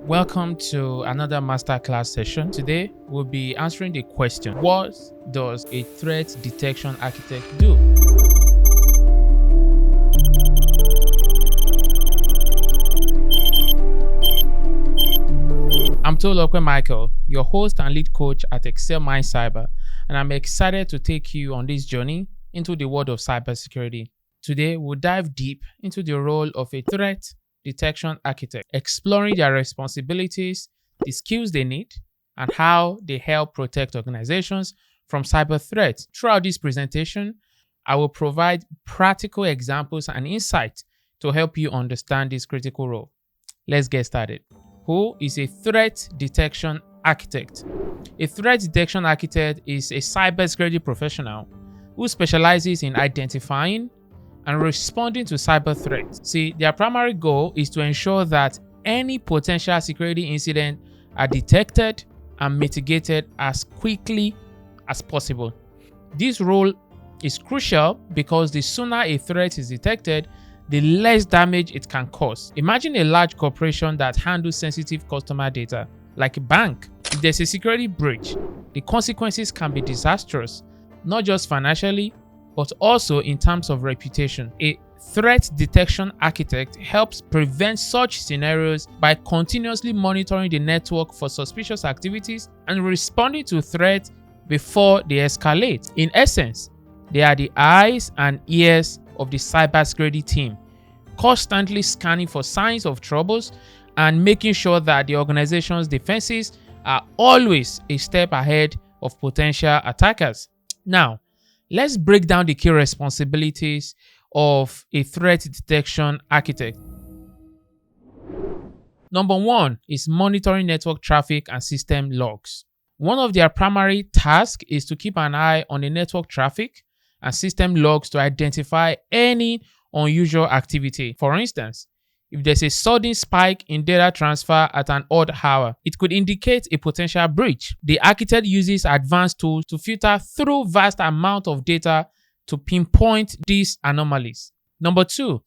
Welcome to another masterclass session. Today, we'll be answering the question, what does a threat detection architect do? I'm Tolulope Michael, your host and lead coach at Excel Mind Cyber, and I'm excited to take you on this journey into the world of cybersecurity. Today, we'll dive deep into the role of a threat detection architect, exploring their responsibilities, the skills they need, and how they help protect organizations from cyber threats. Throughout this presentation, I will provide practical examples and insights to help you understand this critical role. Let's get started. Who is a threat detection architect? A threat detection architect is a cybersecurity professional who specializes in identifying and responding to cyber threats. See, their primary goal is to ensure that any potential security incident are detected and mitigated as quickly as possible. This role is crucial because the sooner a threat is detected, the less damage it can cause. Imagine a large corporation that handles sensitive customer data, like a bank. If there's a security breach, the consequences can be disastrous, not just financially, but also in terms of reputation. A threat detection architect helps prevent such scenarios by continuously monitoring the network for suspicious activities and responding to threats before they escalate. In essence, they are the eyes and ears of the cybersecurity team, constantly scanning for signs of troubles and making sure that the organization's defenses are always a step ahead of potential attackers. Now, let's break down the key responsibilities of a threat detection architect. Number one is monitoring network traffic and system logs. One of their primary tasks is to keep an eye on the network traffic and system logs to identify any unusual activity. For instance, if there's a sudden spike in data transfer at an odd hour, it could indicate a potential breach. The architect uses advanced tools to filter through vast amounts of data to pinpoint these anomalies. Number two,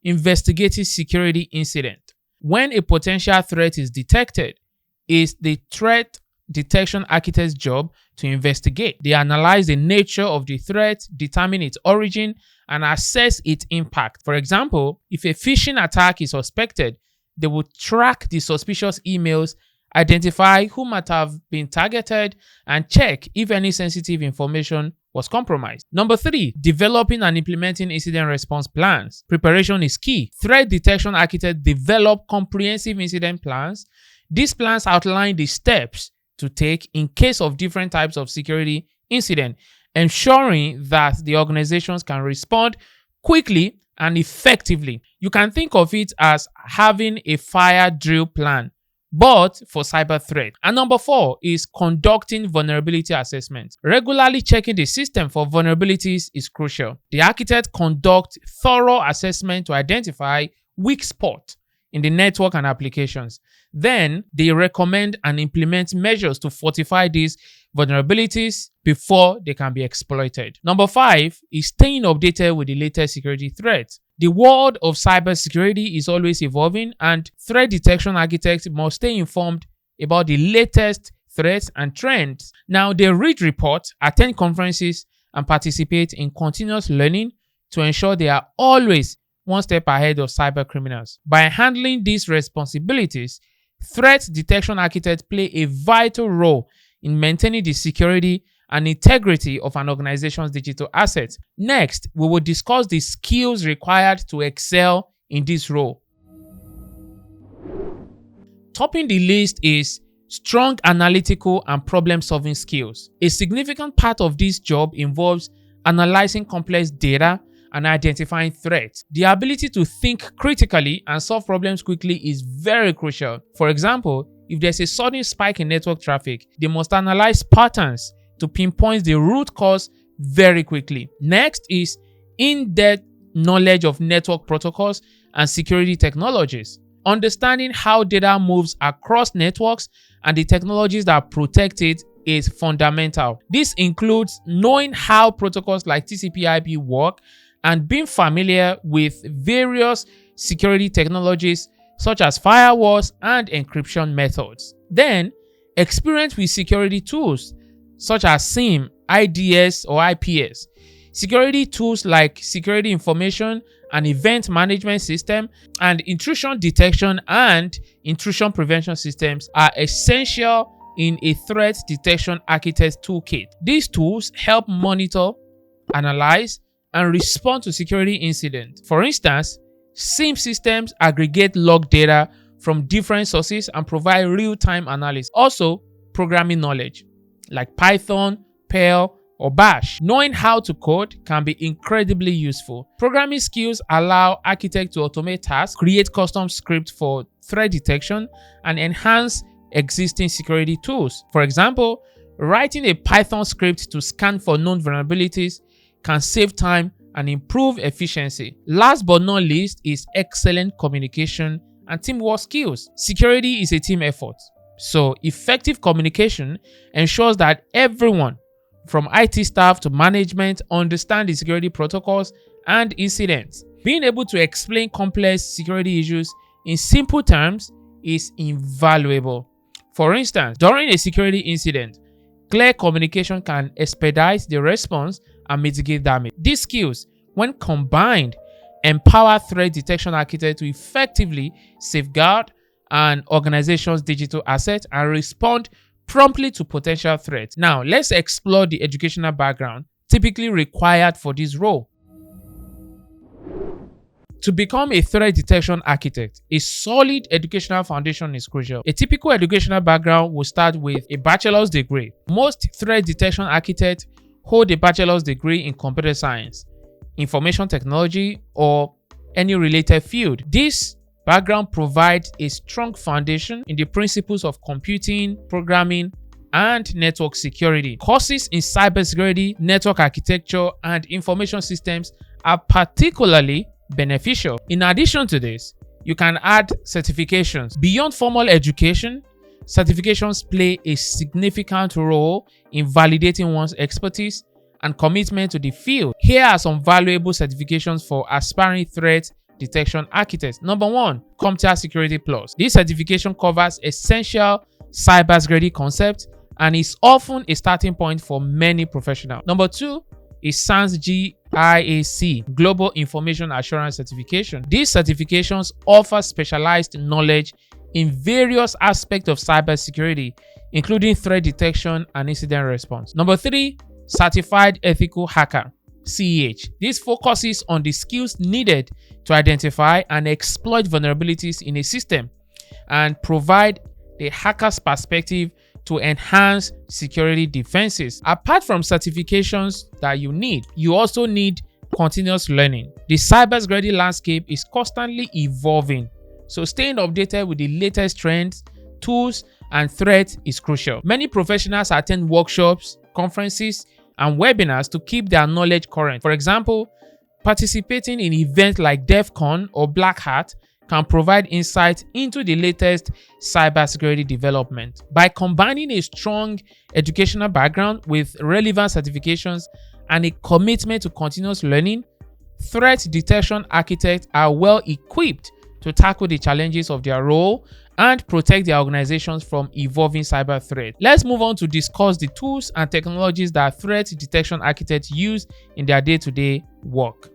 investigating security incident. When a potential threat is detected, it's the threat detection architect's job to investigate. They analyze the nature of the threat, determine its origin, and assess its impact. For example, if a phishing attack is suspected, they will track the suspicious emails, identify who might have been targeted, and check if any sensitive information was compromised. Number three, developing and implementing incident response plans. Preparation is key. Threat detection architects develop comprehensive incident plans. These plans outline the steps to take in case of different types of security incident, ensuring that the organizations can respond quickly and effectively. You can think of it as having a fire drill plan, but for cyber threat. And number four is conducting vulnerability assessment. Regularly checking the system for vulnerabilities is crucial. The architect conducts thorough assessment to identify weak spots in the network and applications. Then they recommend and implement measures to fortify these vulnerabilities before they can be exploited. Number five is staying updated with the latest security threats. The world of cybersecurity is always evolving, and threat detection architects must stay informed about the latest threats and trends. Now, they read reports, attend conferences, and participate in continuous learning to ensure they are always one step ahead of cyber criminals. By handling these responsibilities, threat detection architects play a vital role in maintaining the security and integrity of an organization's digital assets. Next, we will discuss the skills required to excel in this role. Topping the list is strong analytical and problem-solving skills. A significant part of this job involves analyzing complex data and identifying threats. The ability to think critically and solve problems quickly is very crucial. For example, if there's a sudden spike in network traffic, they must analyze patterns to pinpoint the root cause very quickly. Next is in-depth knowledge of network protocols and security technologies. Understanding how data moves across networks and the technologies that protect it is fundamental. This includes knowing how protocols like TCP/IP work and being familiar with various security technologies such as firewalls and encryption methods. Then, experience with security tools such as SIEM, IDS, or IPS. Security tools like security information and event management system and intrusion detection and intrusion prevention systems are essential in a threat detection architect toolkit. These tools help monitor, analyze, and respond to security incidents. For instance, SIEM systems aggregate log data from different sources and provide real-time analysis. Also, programming knowledge like Python, Perl, or Bash. Knowing how to code can be incredibly useful. Programming skills allow architects to automate tasks, create custom scripts for threat detection, and enhance existing security tools. For example, writing a Python script to scan for known vulnerabilities can save time and improve efficiency. Last but not least is excellent communication and teamwork skills. Security is a team effort, so effective communication ensures that everyone from IT staff to management understand the security protocols and incidents. Being able to explain complex security issues in simple terms is invaluable. For instance, during a security incident, clear communication can expedite the response and mitigate damage. These skills, when combined, empower threat detection architects to effectively safeguard an organization's digital assets and respond promptly to potential threats. Now, let's explore the educational background typically required for this role. To become a threat detection architect, a solid educational foundation is crucial. A typical educational background will start with a bachelor's degree. Most threat detection architects hold a bachelor's degree in computer science, information technology, or any related field. This background provides a strong foundation in the principles of computing, programming, and network security. Courses in cybersecurity, network architecture, and information systems are particularly beneficial. In addition to this, you can add certifications. Beyond formal education, certifications play a significant role in validating one's expertise and commitment to the field. Here are some valuable certifications for aspiring threat detection architects. Number 1, Computer Security Plus. This certification covers essential cybersecurity concepts and is often a starting point for many professionals. Number 2 is SANS GIAC, Global Information Assurance Certification. These certifications offer specialized knowledge in various aspects of cybersecurity, including threat detection and incident response. Number 3, Certified Ethical Hacker, CEH. This focuses on the skills needed to identify and exploit vulnerabilities in a system and provide the hacker's perspective to enhance security defenses. Apart from certifications that you also need continuous learning. The cybersecurity landscape is constantly evolving, so staying updated with the latest trends, tools, and threats is crucial. Many professionals attend workshops, conferences, and webinars to keep their knowledge current. For example, participating in events like DEF CON or Black Hat can provide insight into the latest cybersecurity development. By combining a strong educational background with relevant certifications and a commitment to continuous learning, threat detection architects are well equipped to tackle the challenges of their role and protect their organizations from evolving cyber threats. Let's move on to discuss the tools and technologies that threat detection architects use in their day-to-day work.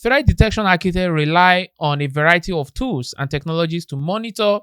Threat detection architects rely on a variety of tools and technologies to monitor,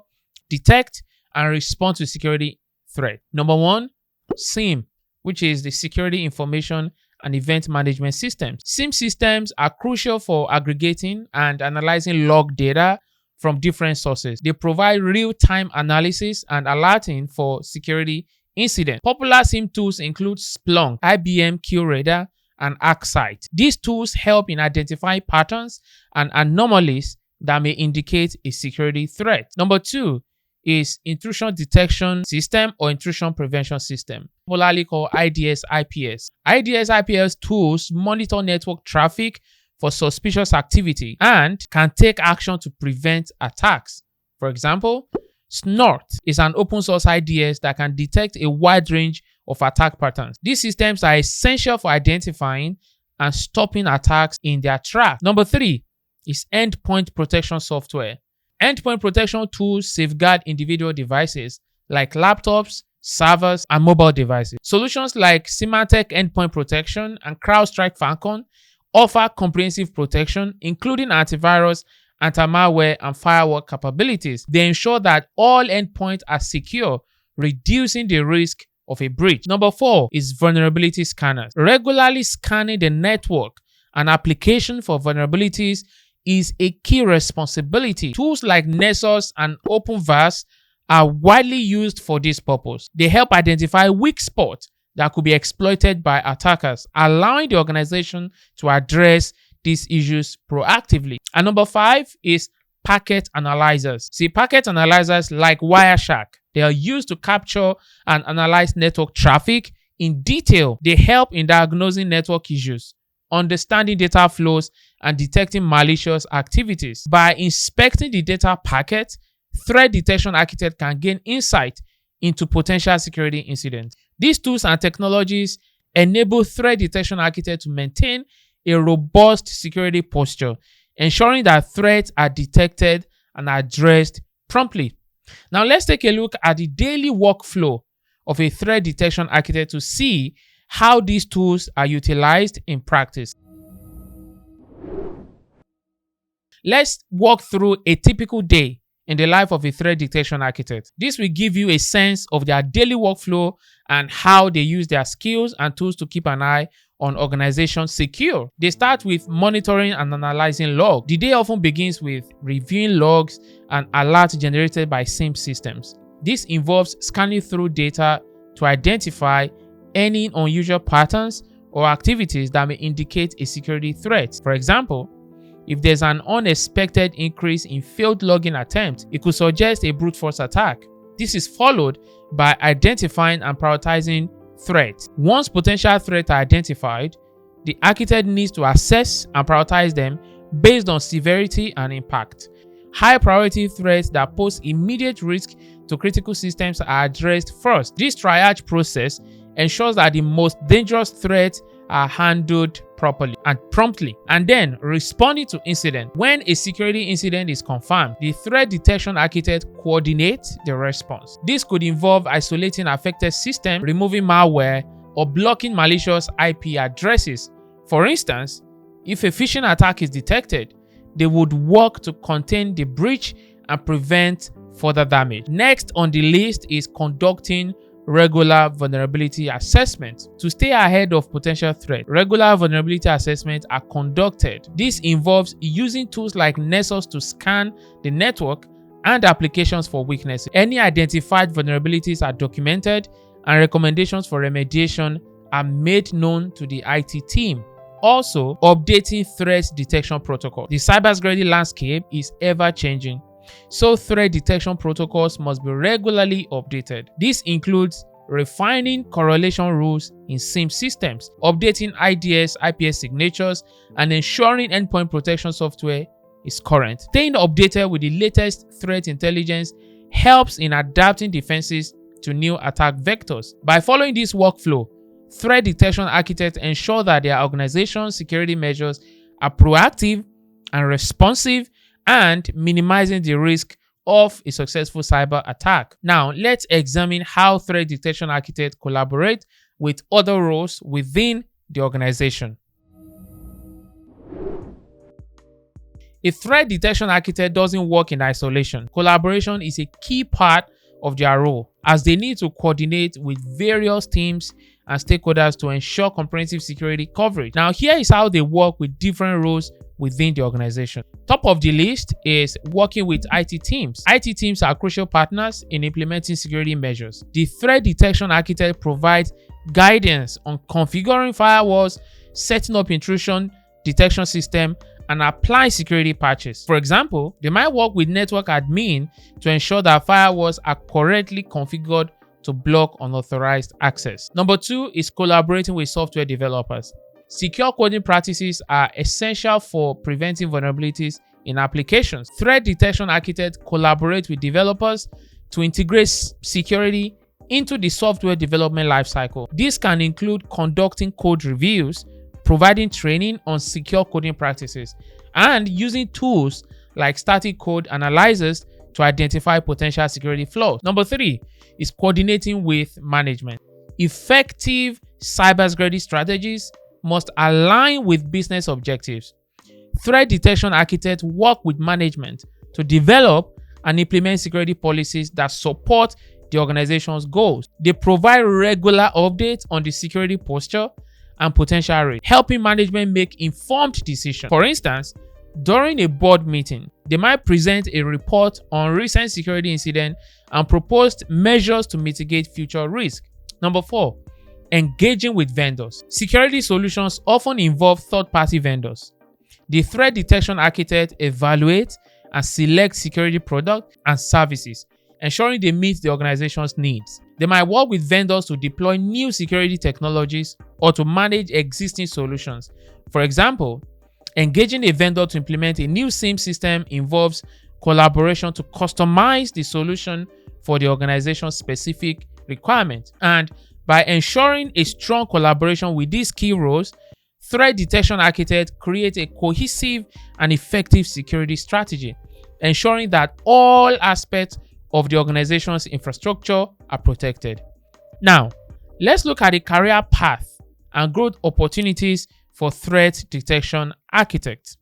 detect, and respond to security threats. Number 1, SIEM, which is the Security Information and Event Management Systems. SIEM systems are crucial for aggregating and analyzing log data from different sources. They provide real-time analysis and alerting for security incidents. Popular SIEM tools include Splunk, IBM QRadar, and ArcSight. These tools help in identifying patterns and anomalies that may indicate a security threat. Number 2 is intrusion detection system or intrusion prevention system, popularly called IDS/IPS. IDS/IPS tools monitor network traffic for suspicious activity and can take action to prevent attacks. For example, Snort is an open source IDS that can detect a wide range of attack patterns. These systems are essential for identifying and stopping attacks in their tracks. Number 3 is endpoint protection software. Endpoint protection tools safeguard individual devices like laptops, servers, and mobile devices. Solutions like Symantec Endpoint Protection and CrowdStrike Falcon offer comprehensive protection, including antivirus, anti-malware, and firewall capabilities. They ensure that all endpoints are secure, reducing the risk of a breach. Number 4 is vulnerability scanners. Regularly scanning the network and application for vulnerabilities is a key responsibility. Tools like Nessus and OpenVAS are widely used for this purpose. They help identify weak spots that could be exploited by attackers, allowing the organization to address these issues proactively. And number 5 is packet analyzers. See, packet analyzers like Wireshark, they are used to capture and analyze network traffic in detail. They help in diagnosing network issues, understanding data flows, and detecting malicious activities. By inspecting the data packet, threat detection architect can gain insight into potential security incidents. These tools and technologies enable threat detection architects to maintain a robust security posture, ensuring that threats are detected and addressed promptly. Now let's take a look at the daily workflow of a threat detection architect to see how these tools are utilized in practice. Let's walk through a typical day in the life of a threat detection architect. This will give you a sense of their daily workflow and how they use their skills and tools to keep an eye on organizations secure. They start with monitoring and analyzing logs. The day often begins with reviewing logs and alerts generated by SIEM systems. This involves scanning through data to identify any unusual patterns or activities that may indicate a security threat. For example, if there's an unexpected increase in failed login attempts, it could suggest a brute force attack. This is followed by identifying and prioritizing threats. Once potential threats are identified, the architect needs to assess and prioritize them based on severity and impact. High priority threats that pose immediate risk to critical systems are addressed first. This triage process ensures that the most dangerous threats are handled properly and promptly, and then responding to incident. When a security incident is confirmed, the threat detection architect coordinates the response. This could involve isolating affected systems, removing malware, or blocking malicious IP addresses. For instance, if a phishing attack is detected, they would work to contain the breach and prevent further damage. Next on the list is conducting regular vulnerability assessments. To stay ahead of potential threats, regular vulnerability assessments are conducted. This involves using tools like Nessus to scan the network and applications for weaknesses. Any identified vulnerabilities are documented, and recommendations for remediation are made known to the IT team. Also, updating threat detection protocol. The cybersecurity landscape is ever changing, so threat detection protocols must be regularly updated. This includes refining correlation rules in SIEM systems, updating IDS, IPS signatures, and ensuring endpoint protection software is current. Staying updated with the latest threat intelligence helps in adapting defenses to new attack vectors. By following this workflow, threat detection architects ensure that their organization's security measures are proactive and responsive, and minimizing the risk of a successful cyber attack. Now, let's examine how threat detection architects collaborate with other roles within the organization. A threat detection architect doesn't work in isolation. Collaboration is a key part of their role, as they need to coordinate with various teams and stakeholders to ensure comprehensive security coverage. Now, here is how they work with different roles within the organization. Top of the list is working with IT teams. IT teams are crucial partners in implementing security measures. The threat detection architect provides guidance on configuring firewalls, setting up intrusion detection system, and applying security patches. For example, they might work with network admin to ensure that firewalls are correctly configured to block unauthorized access. Number 2 is collaborating with software developers. Secure coding practices are essential for preventing vulnerabilities in applications. Threat detection architects collaborate with developers to integrate security into the software development lifecycle. This can include conducting code reviews, providing training on secure coding practices, and using tools like static code analyzers to identify potential security flaws. Number 3 is coordinating with management. Effective cybersecurity strategies must align with business objectives. Threat detection architects work with management to develop and implement security policies that support the organization's goals. They provide regular updates on the security posture and potential risks, helping management make informed decisions. For instance, during a board meeting, they might present a report on recent security incidents and proposed measures to mitigate future risk. Number 4, engaging with vendors. Security solutions often involve third-party vendors. The threat detection architect evaluates and selects security products and services, ensuring they meet the organization's needs. They might work with vendors to deploy new security technologies or to manage existing solutions. For example, engaging a vendor to implement a new SIEM system involves collaboration to customize the solution for the organization's specific requirements. And by ensuring a strong collaboration with these key roles, threat detection architects create a cohesive and effective security strategy, ensuring that all aspects of the organization's infrastructure are protected. Now, let's look at the career path and growth opportunities for threat detection architects.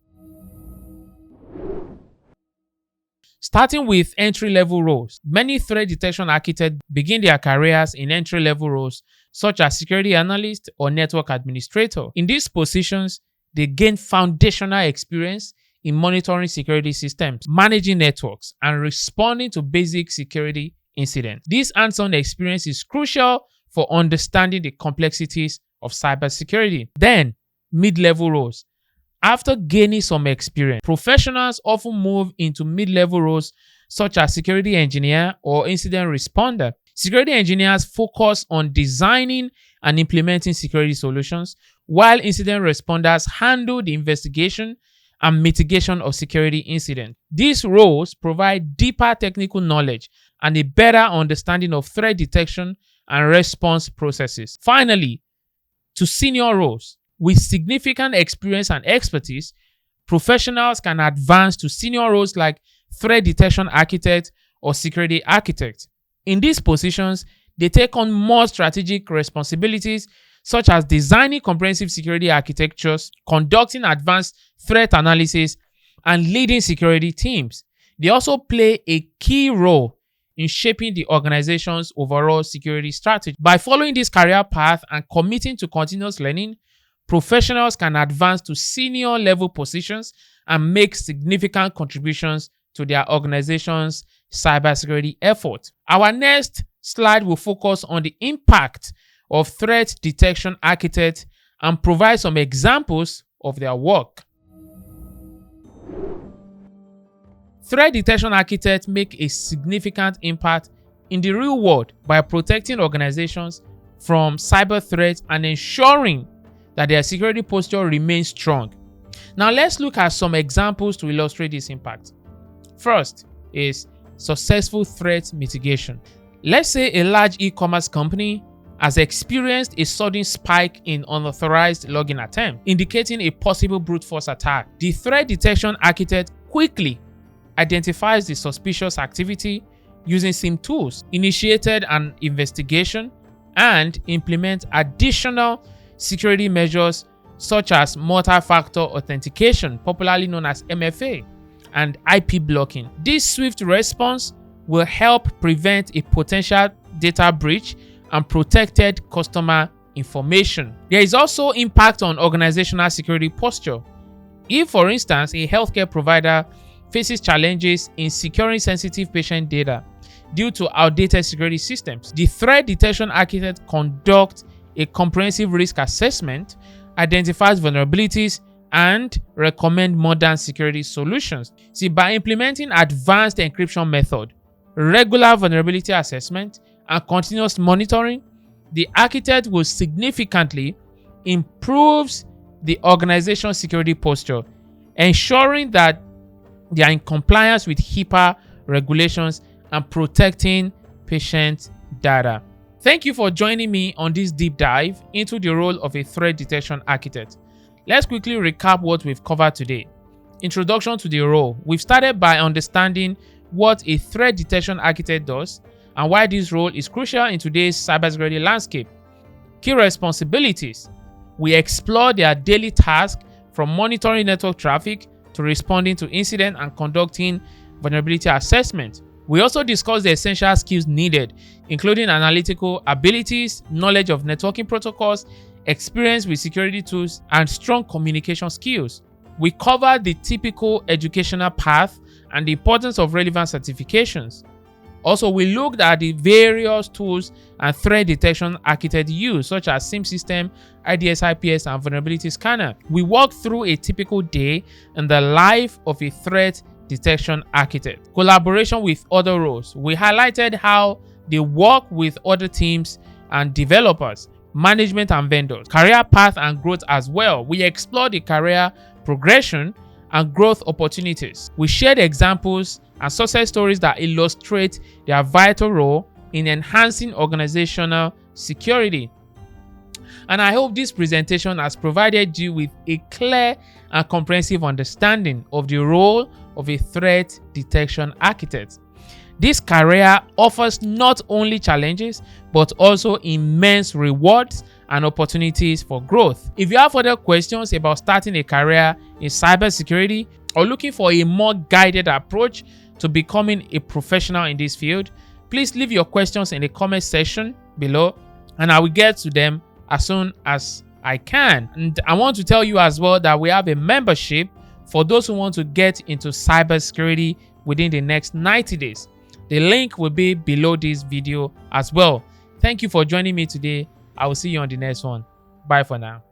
Starting with entry-level roles, many threat detection architects begin their careers in entry-level roles such as security analyst or network administrator. In these positions, they gain foundational experience in monitoring security systems, managing networks, and responding to basic security incidents. This hands-on experience is crucial for understanding the complexities of cybersecurity. Then, mid-level roles. After gaining some experience, professionals often move into mid-level roles such as security engineer or incident responder. Security engineers focus on designing and implementing security solutions, while incident responders handle the investigation and mitigation of security incidents. These roles provide deeper technical knowledge and a better understanding of threat detection and response processes. Finally, to senior roles. With significant experience and expertise, professionals can advance to senior roles like threat detection architect or security architect. In these positions, they take on more strategic responsibilities such as designing comprehensive security architectures, conducting advanced threat analysis, and leading security teams. They also play a key role in shaping the organization's overall security strategy. By following this career path and committing to continuous learning, professionals can advance to senior level positions and make significant contributions to their organization's cybersecurity effort. Our next slide will focus on the impact of threat detection architects and provide some examples of their work. Threat detection architects make a significant impact in the real world by protecting organizations from cyber threats and ensuring that their security posture remains strong. Now let's look at some examples to illustrate this impact. First is successful threat mitigation. Let's say a large e-commerce company has experienced a sudden spike in unauthorized login attempts, indicating a possible brute force attack. The threat detection architect quickly identifies the suspicious activity using SIEM tools, initiated an investigation, and implement additional security measures such as multi-factor authentication, popularly known as MFA, and IP blocking. This swift response will help prevent a potential data breach and protected customer information. There is also impact on organizational security posture. If, for instance, a healthcare provider faces challenges in securing sensitive patient data due to outdated security systems, the threat detection architect conducts a comprehensive risk assessment, identifies vulnerabilities, and recommend modern security solutions. See, by implementing advanced encryption method, regular vulnerability assessment, and continuous monitoring, the architect will significantly improve the organization's security posture, ensuring that they are in compliance with HIPAA regulations and protecting patient data. Thank you for joining me on this deep dive into the role of a threat detection architect. Let's quickly recap what we've covered today. Introduction to the role. We've started by understanding what a threat detection architect does and why this role is crucial in today's cybersecurity landscape. Key responsibilities. We explore their daily tasks from monitoring network traffic to responding to incidents and conducting vulnerability assessment. We also discuss the essential skills needed, including analytical abilities, knowledge of networking protocols, experience with security tools, and strong communication skills. We cover the typical educational path and the importance of relevant certifications. Also, we looked at the various tools and threat detection architects use, such as SIM system, IDS, IPS, and vulnerability scanner. We walked through a typical day in the life of a threat detection architect. Collaboration with other roles. We highlighted how they work with other teams and developers, management and vendors, career path and growth as well. We explored the career progression and growth opportunities. We shared examples and success stories that illustrate their vital role in enhancing organizational security. And I hope this presentation has provided you with a clear and comprehensive understanding of the role of a threat detection architect. This career offers not only challenges, but also immense rewards and opportunities for growth. If you have further questions about starting a career in cybersecurity or looking for a more guided approach to becoming a professional in this field, please leave your questions in the comment section below and I will get to them as soon as I can. And I want to tell you as well that we have a membership for those who want to get into cybersecurity within the next 90 days. The link will be below this video as well. Thank you for joining me today. I will see you on the next one. Bye for now.